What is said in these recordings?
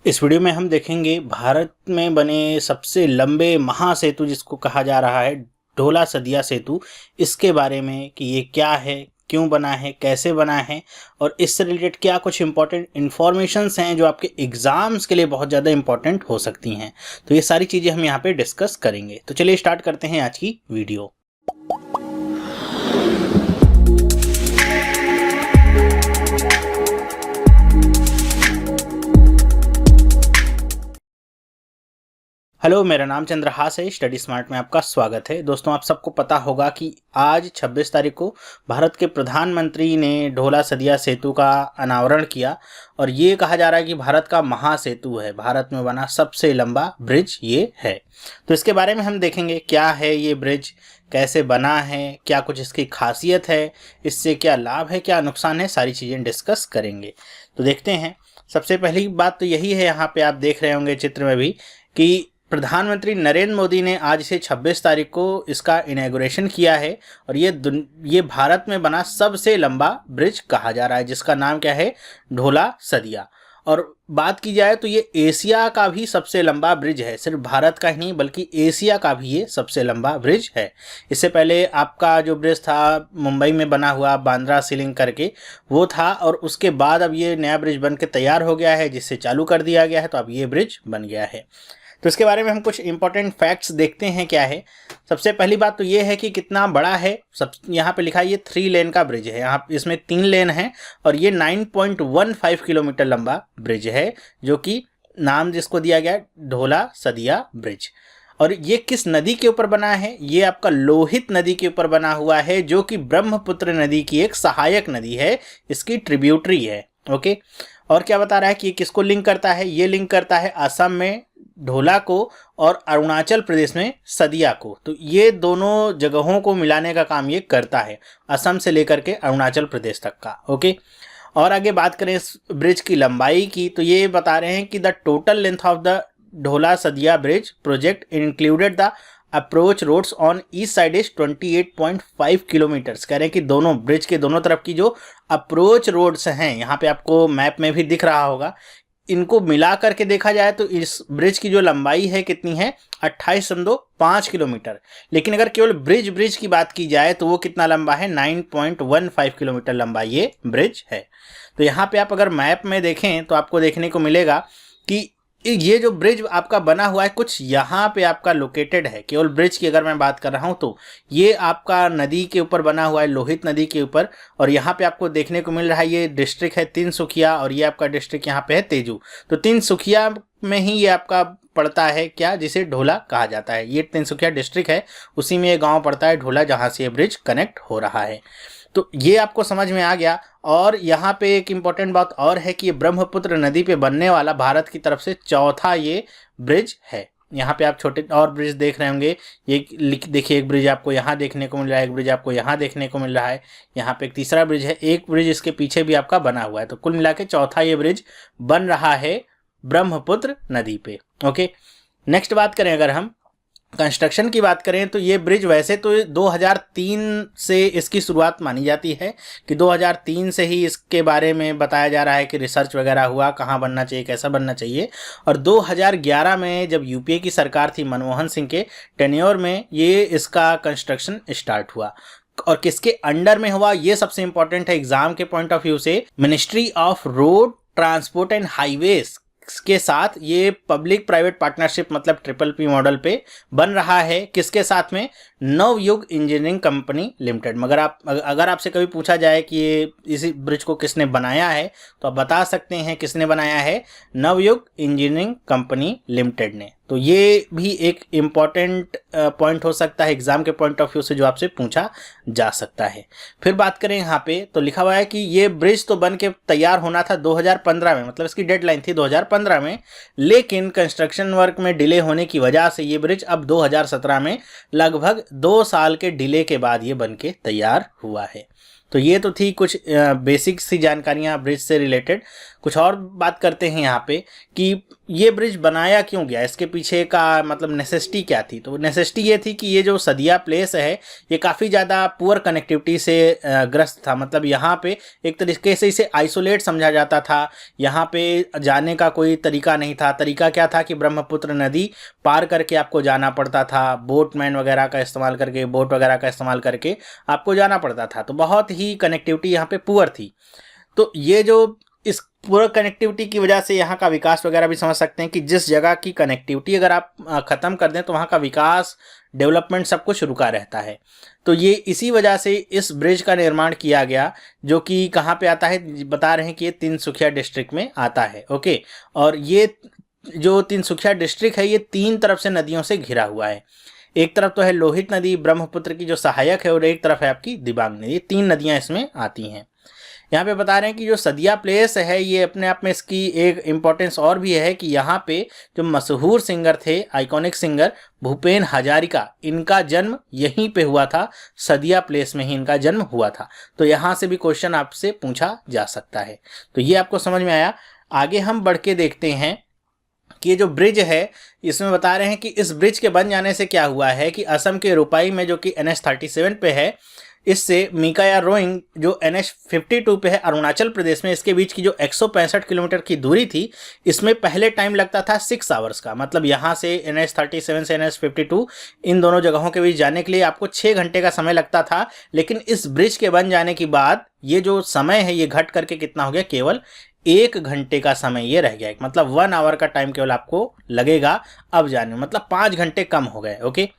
इस वीडियो में हम देखेंगे भारत में बने सबसे लंबे महासेतु जिसको कहा जा रहा है ढोला सदिया सेतु। इसके बारे में कि ये क्या है, क्यों बना है, कैसे बना है और इससे रिलेटेड क्या कुछ इंपॉर्टेंट इन्फॉर्मेशंस हैं जो आपके एग्जाम्स के लिए बहुत ज़्यादा इंपॉर्टेंट हो सकती हैं। तो ये सारी चीज़ें हम यहाँ पे डिस्कस करेंगे। तो चलिए स्टार्ट करते हैं आज की वीडियो। हेलो, मेरा नाम चंद्रहास है। स्टडी स्मार्ट में आपका स्वागत है। दोस्तों, आप सबको पता होगा कि आज 26 तारीख को भारत के प्रधानमंत्री ने ढोला सदिया सेतु का अनावरण किया और ये कहा जा रहा है कि भारत का महासेतु है, भारत में बना सबसे लंबा ब्रिज ये है। तो इसके बारे में हम देखेंगे क्या है ये ब्रिज, कैसे बना है, क्या कुछ इसकी खासियत है, इससे क्या लाभ है, क्या नुकसान है, सारी चीज़ें डिस्कस करेंगे। तो देखते हैं। सबसे पहली बात तो यही है, यहाँ पे आप देख रहे होंगे चित्र में भी कि प्रधानमंत्री नरेंद्र मोदी ने आज से 26 तारीख को इसका इनॉग्रेशन किया है और ये भारत में बना सबसे लंबा ब्रिज कहा जा रहा है, जिसका नाम क्या है, ढोला सदिया। और बात की जाए तो ये एशिया का भी सबसे लंबा ब्रिज है, सिर्फ भारत का ही नहीं बल्कि एशिया का भी ये सबसे लंबा ब्रिज है। इससे पहले आपका जो ब्रिज था मुंबई में बना हुआ बांद्रा सीलिंग करके, वो था और उसके बाद अब ये नया ब्रिज बन के तैयार हो गया है, जिससे चालू कर दिया गया है। तो अब ये ब्रिज बन गया है। तो इसके बारे में हम कुछ इंपॉर्टेंट फैक्ट्स देखते हैं क्या है। सबसे पहली बात तो ये है कि कितना बड़ा है। सब यहाँ पे लिखा है ये 3 लेन का ब्रिज है। यहाँ इसमें 3 लेन है और ये 9.15 किलोमीटर लंबा ब्रिज है, जो कि नाम जिसको दिया गया ढोला सदिया ब्रिज। और ये किस नदी के ऊपर बना है? ये आपका लोहित नदी के ऊपर बना हुआ है, जो कि ब्रह्मपुत्र नदी की एक सहायक नदी है, इसकी ट्रिब्यूटरी है। ओके। और क्या बता रहा है कि ये किसको लिंक करता है? ये लिंक करता है असम में ढोला को और अरुणाचल प्रदेश में सदिया को। तो ये दोनों जगहों को मिलाने का काम ये करता है, असम से लेकर के अरुणाचल प्रदेश तक का। ओके। और आगे बात करें इस ब्रिज की लंबाई की, तो ये बता रहे हैं कि the total length of the Dhola Sadiya bridge project included the approach roads on east side is 28.5 kilometres. कह रहे हैं कि दोनों ब्रिज के दोनों तरफ की जो अप्रोच रोड्स हैं, यहाँ पे आपको मैप में भी दिख रहा होगा, इनको मिला करके देखा जाए तो इस ब्रिज की जो लंबाई है कितनी है, 28.5 किलोमीटर। लेकिन अगर केवल ब्रिज की बात की जाए तो वो कितना लंबा है, 9.15 किलोमीटर लंबा ये ब्रिज है। तो यहाँ पे आप अगर मैप में देखें तो आपको देखने को मिलेगा कि ये जो ब्रिज आपका बना हुआ है कुछ यहाँ पे आपका लोकेटेड है। केवल ब्रिज की अगर मैं बात कर रहा हूँ तो ये आपका नदी के ऊपर बना हुआ है, लोहित नदी के ऊपर। और यहाँ पे आपको देखने को मिल रहा है ये डिस्ट्रिक्ट है तिनसुकिया और ये आपका डिस्ट्रिक्ट यहाँ पे है तेजू। तो तिनसुकिया में ही ये आपका पड़ता है क्या, जिसे ढोला कहा जाता है। ये तिनसुकिया डिस्ट्रिक्ट है, उसी में ये गाँव पड़ता है ढोला, जहाँ से ये ब्रिज कनेक्ट हो रहा है। तो ये आपको समझ में आ गया। और यहाँ पे एक इम्पॉर्टेंट बात और है कि ये ब्रह्मपुत्र नदी पे बनने वाला भारत की तरफ से चौथा ये ब्रिज है। यहाँ पे आप छोटे और ब्रिज देख रहे होंगे, ये देखिए एक ब्रिज आपको यहाँ देखने को मिल रहा है, एक ब्रिज आपको यहाँ देखने को मिल रहा है, यहाँ पे एक तीसरा ब्रिज है, एक ब्रिज इसके पीछे भी आपका बना हुआ है। तो कुल मिला के चौथा ये ब्रिज बन रहा है ब्रह्मपुत्र नदी पे। ओके। नेक्स्ट बात करें, अगर हम कंस्ट्रक्शन की बात करें तो ये ब्रिज वैसे तो 2003 से इसकी शुरुआत मानी जाती है, कि 2003 से ही इसके बारे में बताया जा रहा है कि रिसर्च वगैरह हुआ, कहाँ बनना चाहिए, कैसा बनना चाहिए। और 2011 में जब यूपीए की सरकार थी मनमोहन सिंह के टेन्योर में, ये इसका कंस्ट्रक्शन स्टार्ट हुआ। और किसके अंडर में हुआ, ये सबसे इंपॉर्टेंट है एग्जाम के पॉइंट ऑफ व्यू से। Ministry of road transport and highways के साथ ये पब्लिक प्राइवेट पार्टनरशिप मतलब PPP मॉडल पे बन रहा है। किसके साथ में? Navyug engineering company limited. मगर अगर आपसे कभी पूछा जाए कि ये इसी ब्रिज को किसने बनाया है, तो आप बता सकते हैं किसने बनाया है, नवयुग इंजीनियरिंग कंपनी लिमिटेड ने। तो ये भी एक इम्पॉर्टेंट पॉइंट हो सकता है एग्जाम के पॉइंट ऑफ व्यू से, जो आपसे पूछा जा सकता है। फिर बात करें यहाँ पे तो लिखा हुआ है कि ये ब्रिज तो बन के तैयार होना था 2015 में, मतलब इसकी डेडलाइन थी 2015 में, लेकिन कंस्ट्रक्शन वर्क में डिले होने की वजह से ये ब्रिज अब 2017 में लगभग 2 साल के डिले के बाद ये बन के तैयार हुआ है। तो ये तो थी कुछ बेसिक सी जानकारियाँ ब्रिज से रिलेटेड। कुछ और बात करते हैं यहाँ पे कि ये ब्रिज बनाया क्यों गया, इसके पीछे का मतलब नेसेसिटी क्या थी। तो नेसेसिटी ये थी कि ये जो सदिया प्लेस है ये काफ़ी ज़्यादा पुअर कनेक्टिविटी से ग्रस्त था। मतलब यहाँ पे एक तरीके से इसे आइसोलेट समझा जाता था, यहाँ पे जाने का कोई तरीका नहीं था। तरीका क्या था कि ब्रह्मपुत्र नदी पार करके आपको जाना पड़ता था, बोटमैन वगैरह का इस्तेमाल करके, बोट वगैरह का इस्तेमाल करके आपको जाना पड़ता था। तो बहुत ही कनेक्टिविटी यहाँ पे पुअर थी। तो ये जो इस पूरा कनेक्टिविटी की वजह से यहाँ का विकास वगैरह भी समझ सकते हैं कि जिस जगह की कनेक्टिविटी अगर आप ख़त्म कर दें तो वहाँ का विकास, डेवलपमेंट सब कुछ रुका रहता है। तो ये इसी वजह से इस ब्रिज का निर्माण किया गया, जो कि कहाँ पे आता है, बता रहे हैं कि ये तिनसुकिया डिस्ट्रिक्ट में आता है। ओके, और ये जो तिनसुकिया डिस्ट्रिक्ट है ये 3 तरफ से नदियों से घिरा हुआ है। एक तरफ तो है लोहित नदी ब्रह्मपुत्र की जो सहायक है, और एक तरफ है आपकी दिबांग नदी। 3 नदियाँ इसमें आती हैं। यहाँ पे बता रहे हैं कि जो सदिया प्लेस है ये अपने आप में इसकी एक इम्पोर्टेंस और भी है कि यहाँ पे जो मशहूर सिंगर थे, आइकॉनिक सिंगर भूपेन हजारिका, इनका जन्म यहीं पे हुआ था, सदिया प्लेस में ही इनका जन्म हुआ था। तो यहाँ से भी क्वेश्चन आपसे पूछा जा सकता है। तो ये आपको समझ में आया। आगे हम बढ़ के देखते हैं कि ये जो ब्रिज है इसमें बता रहे हैं कि इस ब्रिज के बन जाने से क्या हुआ है कि असम के रुपाई में जो कि NH-37 पे है, इससे मीकाया रोइंग जो NH-52 पे है अरुणाचल प्रदेश में, इसके बीच की जो 165 किलोमीटर की दूरी थी इसमें पहले टाइम लगता था 6 आवर्स का। मतलब यहाँ से NH-37 से NH-52 इन दोनों जगहों के बीच जाने के लिए आपको 6 घंटे का समय लगता था। लेकिन इस ब्रिज के बन जाने के बाद ये जो समय है ये घट करके कितना हो गया, केवल 1 घंटे का समय ये रह गया। मतलब 1 आवर का टाइम केवल आपको लगेगा अब जाने में, मतलब 5 घंटे कम हो गए। ओके,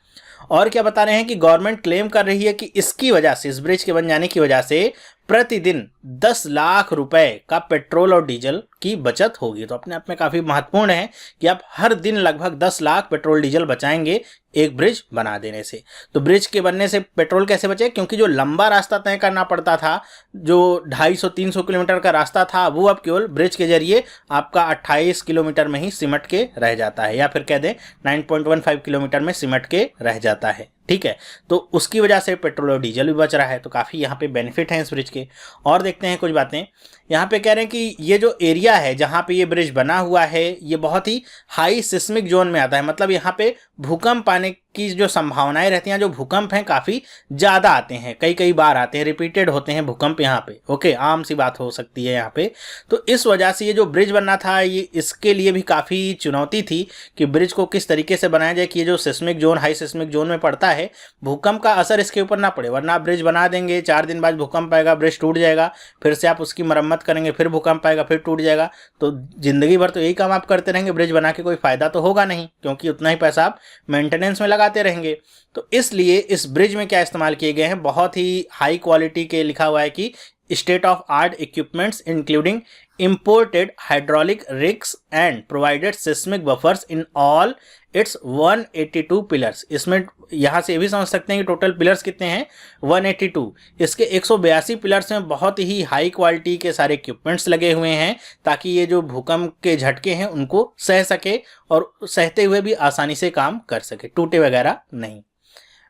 और क्या बता रहे हैं कि गवर्नमेंट क्लेम कर रही है कि इसकी वजह से, इस ब्रिज के बन जाने की वजह से प्रतिदिन 10 लाख रुपए का पेट्रोल और डीजल की बचत होगी। तो अपने आप में काफ़ी महत्वपूर्ण है कि आप हर दिन लगभग 10 लाख पेट्रोल डीजल बचाएंगे एक ब्रिज बना देने से। तो ब्रिज के बनने से पेट्रोल कैसे बचे, क्योंकि जो लंबा रास्ता तय करना पड़ता था, जो 250-300 किलोमीटर का रास्ता था, वो अब केवल ब्रिज के जरिए आपका 28 किलोमीटर में ही सिमट के रह जाता है, या फिर कह दें 9.15 किलोमीटर में सिमट के रह जाता है। ठीक है, तो उसकी वजह से पेट्रोल और डीजल भी बच रहा है। तो काफ़ी यहाँ पे बेनिफिट हैं इस ब्रिज के। और देखते हैं कुछ बातें। यहाँ पे कह रहे हैं कि ये जो एरिया है जहाँ पे ये ब्रिज बना हुआ है ये बहुत ही हाई सिस्मिक जोन में आता है। मतलब यहाँ पे भूकंप आने की जो संभावनाएं रहती हैं, जो भूकंप हैं काफ़ी ज़्यादा आते हैं, कई बार आते हैं, रिपीटेड होते हैं भूकंप यहाँ पे। ओके, आम सी बात हो सकती है यहाँ पे। तो इस वजह से ये जो ब्रिज बनना था ये इसके लिए भी काफ़ी चुनौती थी कि ब्रिज को किस तरीके से बनाया जाए कि ये जो seismic zone, high seismic zone में पड़ता है, भूकंप का असर इसके ऊपर ना पड़े। वरना आप ब्रिज बना देंगे, 4 दिन बाद भूकंप आएगा, ब्रिज टूट जाएगा, फिर से आप उसकी मरम्मत करेंगे, फिर भूकंप आएगा, फिर टूट जाएगा। तो जिंदगी भर तो यही काम आप करते रहेंगे, ब्रिज बना के कोई फायदा तो होगा नहीं, क्योंकि उतना ही पैसा आप मेंटेनेंस में लगाते रहेंगे। तो इसलिए इस ब्रिज में क्या इस्तेमाल किए गए हैं, बहुत ही हाई क्वालिटी के लिखा हुआ है कि state of art equipments including imported hydraulic rigs and provided seismic buffers in all its 182 pillars. इसमें यहाँ से ये भी समझ सकते हैं कि टोटल पिलर्स कितने हैं, 182। इसके 182 पिलर्स में बहुत ही हाई क्वालिटी के सारे इक्विपमेंट्स लगे हुए हैं, ताकि ये जो भूकंप के झटके हैं उनको सह सके और सहते हुए भी आसानी से काम कर सके, टूटे वगैरह नहीं।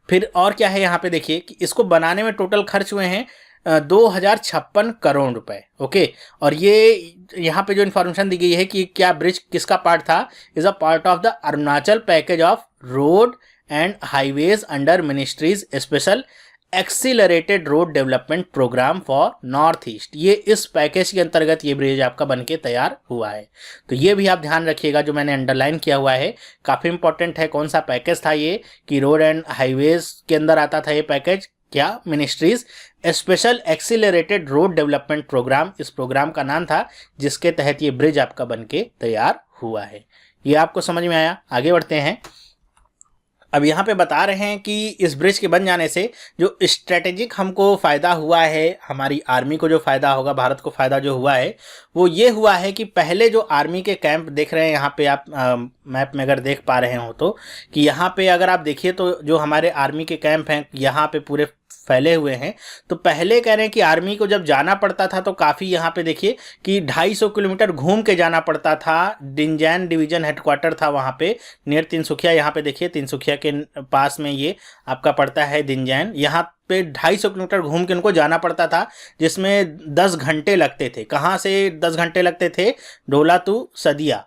फिर और क्या है यहाँ पे देखिए कि इसको बनाने में टोटल खर्च हुए हैं 2056 करोड़ रुपए। ओके, और ये यहाँ पे जो इन्फॉर्मेशन दी गई है कि क्या ब्रिज किसका पार्ट था, is a part of the Arunachal package of road and highways under ministry's special accelerated road development programme for north east. ये इस पैकेज के अंतर्गत ये ब्रिज आपका बनके तैयार हुआ है। तो ये भी आप ध्यान रखिएगा, जो मैंने अंडरलाइन किया हुआ है काफ़ी इंपॉर्टेंट है। कौन सा पैकेज था ये, कि रोड एंड हाईवेज के अंदर आता था ये पैकेज, क्या, ministry's special accelerated road development programme, इस प्रोग्राम का नाम था, जिसके तहत ये ब्रिज आपका बनके तैयार हुआ है। ये आपको समझ में आया। आगे बढ़ते हैं। अब यहाँ पे बता रहे हैं कि इस ब्रिज के बन जाने से जो स्ट्रेटेजिक हमको फ़ायदा हुआ है, हमारी आर्मी को जो फ़ायदा होगा, भारत को फ़ायदा जो हुआ है वो ये हुआ है कि पहले जो आर्मी के कैंप देख रहे हैं यहाँ पे आप मैप में अगर देख पा रहे हो तो, कि यहाँ पे अगर आप देखिए तो जो हमारे आर्मी के कैंप हैं यहाँ पे पूरे फैले हुए हैं। तो पहले कह रहे हैं कि आर्मी को जब जाना पड़ता था तो काफ़ी यहाँ पे देखिए कि 250 किलोमीटर घूम के जाना पड़ता था। डिंजैन डिवीजन हेडक्वार्टर था वहाँ पे नियर तिनसुकिया। यहाँ पे देखिए तिनसुकिया के पास में ये आपका पड़ता है दिंजैन। यहाँ पे 250 किलोमीटर घूम के उनको जाना पड़ता था, जिसमें 10 घंटे लगते थे। कहाँ से 10 घंटे लगते थे? ढोला टू सदिया।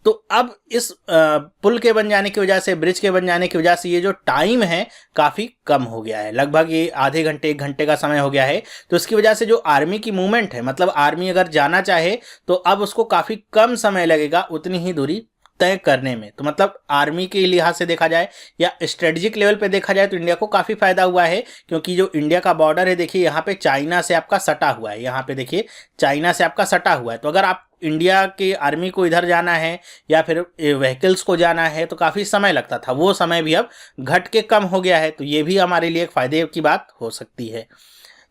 तो अब इस पुल के बन जाने की वजह से, ब्रिज के बन जाने की वजह से ये जो टाइम है काफ़ी कम हो गया है। लगभग ये आधे घंटे 1 घंटे का समय हो गया है। तो इसकी वजह से जो आर्मी की मूवमेंट है, मतलब आर्मी अगर जाना चाहे तो अब उसको काफ़ी कम समय लगेगा उतनी ही दूरी तय करने में। तो मतलब आर्मी के लिहाज से देखा जाए या स्ट्रेटेजिक लेवल पे देखा जाए तो इंडिया को काफ़ी फायदा हुआ है, क्योंकि जो इंडिया का बॉर्डर है देखिए यहाँ पे चाइना से आपका सटा हुआ है। यहाँ पे देखिए चाइना से आपका सटा हुआ है। तो अगर आप इंडिया के आर्मी को इधर जाना है या फिर व्हीकल्स को जाना है तो काफ़ी समय लगता था, वो समय भी अब घट के कम हो गया है। तो ये भी हमारे लिए एक फ़ायदे की बात हो सकती है।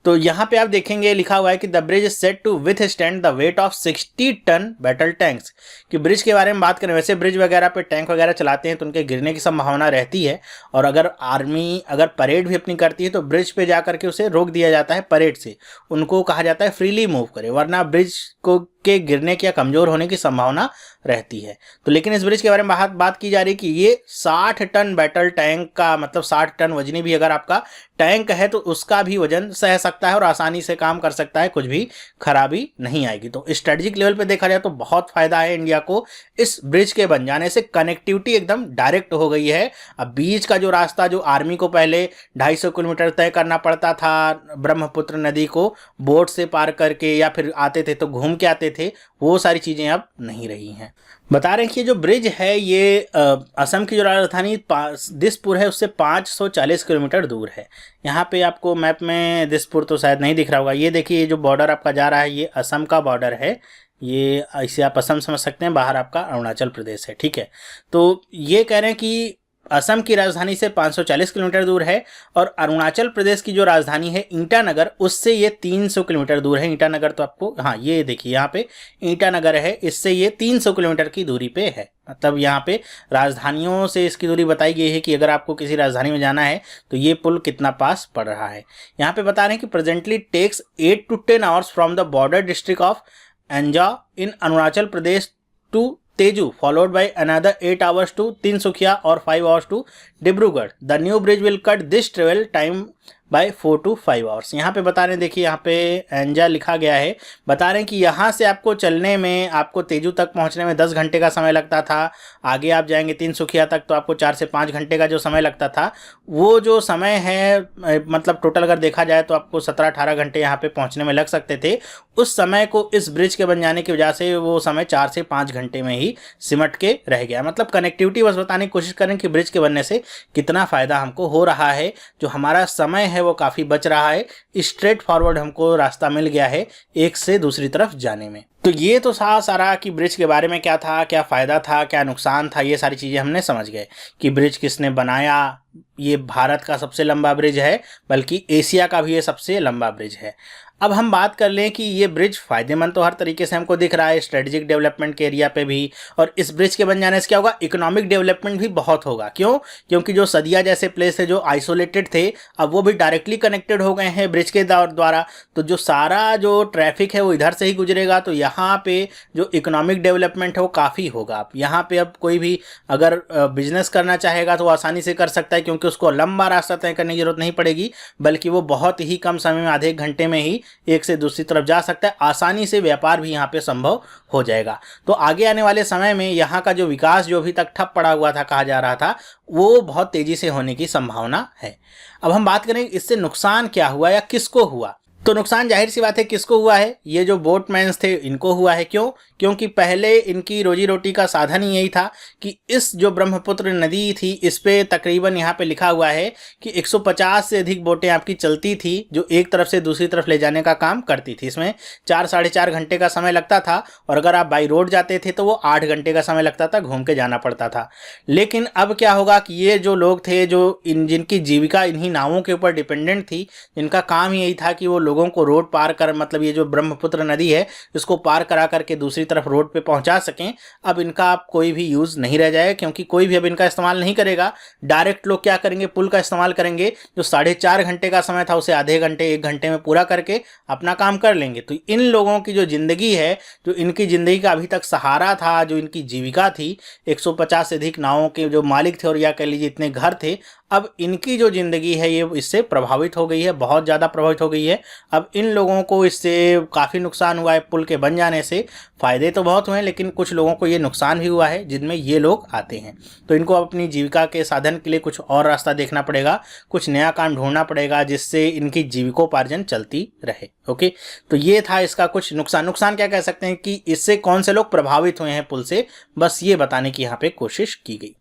तो यहाँ पे आप देखेंगे लिखा हुआ है कि the bridge is set to withstand the weight of 60 ton battle tanks. कि ब्रिज के बारे में बात करें, वैसे ब्रिज वगैरह पे टैंक वगैरह चलाते हैं तो उनके गिरने की संभावना रहती है, और अगर आर्मी अगर परेड भी अपनी करती है तो ब्रिज पे जा करके उसे रोक दिया जाता है परेड से। उनको कहा जाता है फ्रीली मूव करे, वरना ब्रिज को के गिरने की या कमज़ोर होने की संभावना रहती है। तो लेकिन इस ब्रिज के बारे में बात की जा रही है कि ये 60 टन बैटल टैंक का, मतलब 60 टन वजनी भी अगर आपका टैंक है तो उसका भी वजन सह सकता है और आसानी से काम कर सकता है, कुछ भी खराबी नहीं आएगी। तो स्ट्रेटजिक लेवल पे देखा जाए तो बहुत फायदा है इंडिया को इस ब्रिज के बन जाने से। कनेक्टिविटी एकदम डायरेक्ट हो गई है। अब बीच का जो रास्ता जो आर्मी को पहले 250 किलोमीटर तय करना पड़ता था ब्रह्मपुत्र नदी को बोट से पार करके, या फिर आते थे तो घूम के आते थे, वो सारी चीज़ें अब नहीं रही हैं। बता रहे हैं कि जो ब्रिज है ये असम की जो राजधानी दिसपुर है उससे 540 किलोमीटर दूर है। यहाँ पे आपको मैप में दिसपुर तो शायद नहीं दिख रहा होगा। ये देखिए ये जो बॉर्डर आपका जा रहा है ये असम का बॉर्डर है। ये इसे आप असम समझ सकते हैं, बाहर आपका अरुणाचल प्रदेश है, ठीक है। तो ये कह रहे हैं कि असम की राजधानी से 540 किलोमीटर दूर है, और अरुणाचल प्रदेश की जो राजधानी है ईटानगर उससे ये 300 किलोमीटर दूर है। ईटानगर तो आपको, हाँ ये देखिए यहाँ पे ईटानगर है, इससे ये 300 किलोमीटर की दूरी पे है। मतलब यहाँ पे राजधानियों से इसकी दूरी बताई गई है कि अगर आपको किसी राजधानी में जाना है तो ये पुल कितना पास पड़ रहा है। यहाँ पे बता रहे हैं कि presently takes 8 to 10 hours from the border district of Anjaw in Arunachal Pradesh to Tezu, followed by another 8 hours to Tinsukia और 5 hours to Dibrugarh. The new bridge will cut this travel time by 4 to 5 hours. यहाँ पे बता रहे हैं, देखिए यहाँ पे एंजा लिखा गया है, बता रहे हैं कि यहाँ से आपको चलने में, आपको तेजू तक पहुँचने में 10 घंटे का समय लगता था। आगे आप जाएंगे तिनसुकिया तक तो आपको 4 से 5 घंटे का जो समय लगता था, वो जो समय है मतलब टोटल अगर देखा जाए तो आपको 17-18 घंटे यहाँ पे पहुँचने में लग सकते थे। उस समय को इस ब्रिज के बन जाने की वजह से वो समय 4 से 5 घंटे में ही सिमट के रह गया। मतलब कनेक्टिविटी बस बताने की कोशिश करें कि ब्रिज के बनने से कितना फ़ायदा हमको हो रहा है। जो हमारा समय है वो काफ़ी बच रहा है, स्ट्रेट फॉरवर्ड हमको रास्ता मिल गया है एक से दूसरी तरफ जाने में। तो ये तो सारा कि ब्रिज के बारे में क्या था, क्या फ़ायदा था, क्या नुकसान था, ये सारी चीज़ें हमने समझ गए कि ब्रिज किसने बनाया। ये भारत का सबसे लंबा ब्रिज है, बल्कि एशिया का भी ये सबसे लंबा ब्रिज है। अब हम बात कर लें कि ये ब्रिज फ़ायदेमंद तो हर तरीके से हमको दिख रहा है, स्ट्रेटजिक डेवलपमेंट के एरिया पे भी, और इस ब्रिज के बन जाने से क्या होगा, इकोनॉमिक डेवलपमेंट भी बहुत होगा। क्यों? क्योंकि जो सदिया जैसे प्लेस है जो आइसोलेटेड थे, अब वो भी डायरेक्टली कनेक्टेड हो गए हैं ब्रिज के द्वारा। तो जो सारा जो ट्रैफिक है वो इधर से ही गुजरेगा, तो यहाँ पे जो इकोनॉमिक डेवलपमेंट है वो काफ़ी होगा। यहाँ पे अब कोई भी अगर बिजनेस करना चाहेगा तो वो आसानी से कर सकता है, क्योंकि उसको लंबा रास्ता तय करने की जरूरत नहीं पड़ेगी, बल्कि वो बहुत ही कम समय में, आधे एक घंटे में ही एक से दूसरी तरफ जा सकता है। आसानी से व्यापार भी यहाँ पे संभव हो जाएगा। तो आगे आने वाले समय में यहाँ का जो विकास जो अभी तक ठप पड़ा हुआ था, कहा जा रहा था, वो बहुत तेज़ी से होने की संभावना है। अब हम बात करें इससे नुकसान क्या हुआ या किसको हुआ। तो नुकसान जाहिर सी बात है किसको हुआ है, ये जो बोटमैन्स थे इनको हुआ है। क्यों? क्योंकि पहले इनकी रोजी रोटी का साधन ही यही था कि इस जो ब्रह्मपुत्र नदी थी इस पे तकरीबन यहाँ पे लिखा हुआ है कि 150 से अधिक बोटें आपकी चलती थी, जो एक तरफ से दूसरी तरफ ले जाने का काम करती थी। इसमें 4-4.5 घंटे का समय लगता था, और अगर आप बाई रोड जाते थे तो वो 8 घंटे का समय लगता था, घूम के जाना पड़ता था। लेकिन अब क्या होगा कि ये जो लोग थे, जो जिनकी जीविका इन्हीं नावों के ऊपर डिपेंडेंट थी, जिनका काम यही था कि वो लोगों को रोड पार कर, मतलब ये जो ब्रह्मपुत्र नदी है इसको पार करा करके दूसरी तरफ रोड पे पहुंचा सकें, अब इनका अब कोई भी यूज़ नहीं रह जाएगा, क्योंकि कोई भी अब इनका इस्तेमाल नहीं करेगा। डायरेक्ट लोग क्या करेंगे, पुल का इस्तेमाल करेंगे। जो 4.5 घंटे का समय था उसे आधे घंटे 1 घंटे में पूरा करके अपना काम कर लेंगे। तो इन लोगों की जो ज़िंदगी है, जो इनकी ज़िंदगी का अभी तक सहारा था, जो इनकी जीविका थी, 150 से अधिक नावों के जो मालिक थे और या कह लीजिए इतने घर थे, अब इनकी जो ज़िंदगी है ये इससे प्रभावित हो गई है, बहुत ज़्यादा प्रभावित हो गई है। अब इन लोगों को इससे काफ़ी नुकसान हुआ है। पुल के बन जाने से फ़ायदे तो बहुत हुए हैं, लेकिन कुछ लोगों को ये नुकसान भी हुआ है जिनमें ये लोग आते हैं। तो इनको अपनी जीविका के साधन के लिए कुछ और रास्ता देखना पड़ेगा, कुछ नया काम ढूंढना पड़ेगा जिससे इनकी जीविकोपार्जन चलती रहे। ओके, तो ये था इसका कुछ नुकसान क्या कह सकते हैं कि इससे कौन से लोग प्रभावित हुए हैं पुल से, बस ये बताने की यहाँ पे कोशिश की गई।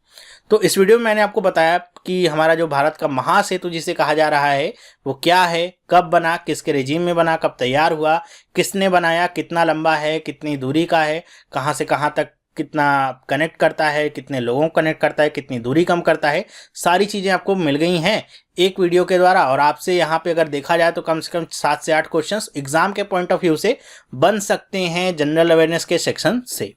तो इस वीडियो में मैंने आपको बताया कि हमारा जो भारत का महासेतु जिसे कहा जा रहा है वो क्या है, कब बना, किसके रेजिम में बना, कब तैयार हुआ, किसने बनाया, कितना लंबा है, कितनी दूरी का है, कहाँ से कहाँ तक कितना कनेक्ट करता है, कितने लोगों को कनेक्ट करता है, कितनी दूरी कम करता है, सारी चीज़ें आपको मिल गई हैं एक वीडियो के द्वारा। और आपसे यहाँ पे अगर देखा जाए तो कम से कम 7 से 8 क्वेश्चंस एग्जाम के पॉइंट ऑफ व्यू से बन सकते हैं जनरल अवेयरनेस के सेक्शन से,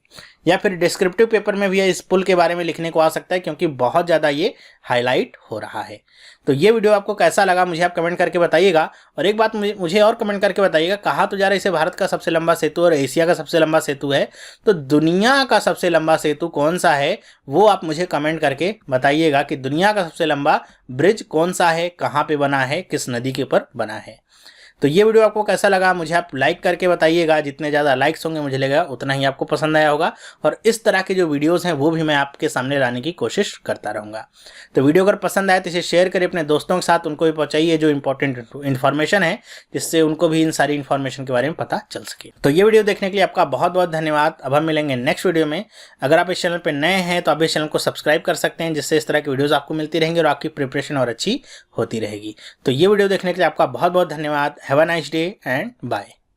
या फिर डिस्क्रिप्टिव पेपर में भी इस पुल के बारे में लिखने को आ सकता है, क्योंकि बहुत ज़्यादा ये हाईलाइट हो रहा है। तो ये वीडियो आपको कैसा लगा मुझे आप कमेंट करके बताइएगा। और एक बात मुझे और कमेंट करके बताइएगा, कहा तो जा रहा है इसे भारत का सबसे लंबा सेतु और एशिया का सबसे लंबा सेतु है, तो दुनिया का सबसे लंबा सेतु कौन सा है वो आप मुझे कमेंट करके बताइएगा कि दुनिया का सबसे लंबा ब्रिज कौन सा है, कहाँ पे बना है, किस नदी के ऊपर बना है। तो ये वीडियो आपको कैसा लगा मुझे आप लाइक करके बताइएगा। जितने ज़्यादा लाइक्स होंगे मुझे लगेगा उतना ही आपको पसंद आया होगा, और इस तरह के जो वीडियोस हैं वो भी मैं आपके सामने लाने की कोशिश करता रहूँगा। तो वीडियो अगर पसंद आए तो इसे शेयर करिए अपने दोस्तों के साथ, उनको भी पहुँचाइए जो इंपॉर्टेंट इन्फॉर्मेशन है, जिससे उनको भी इन सारी इन्फॉर्मेशन के बारे में पता चल सके। तो ये वीडियो देखने के लिए आपका बहुत बहुत धन्यवाद। अब हम मिलेंगे नेक्स्ट वीडियो में। अगर आप इस चैनल पर नए हैं तो आप इस चैनल को सब्सक्राइब कर सकते हैं, जिससे इस तरह की वीडियोज़ आपको मिलती रहेंगी और आपकी प्रिपरेशन और अच्छी होती रहेगी। तो ये वीडियो देखने के लिए आपका बहुत बहुत धन्यवाद। Have a nice day and bye.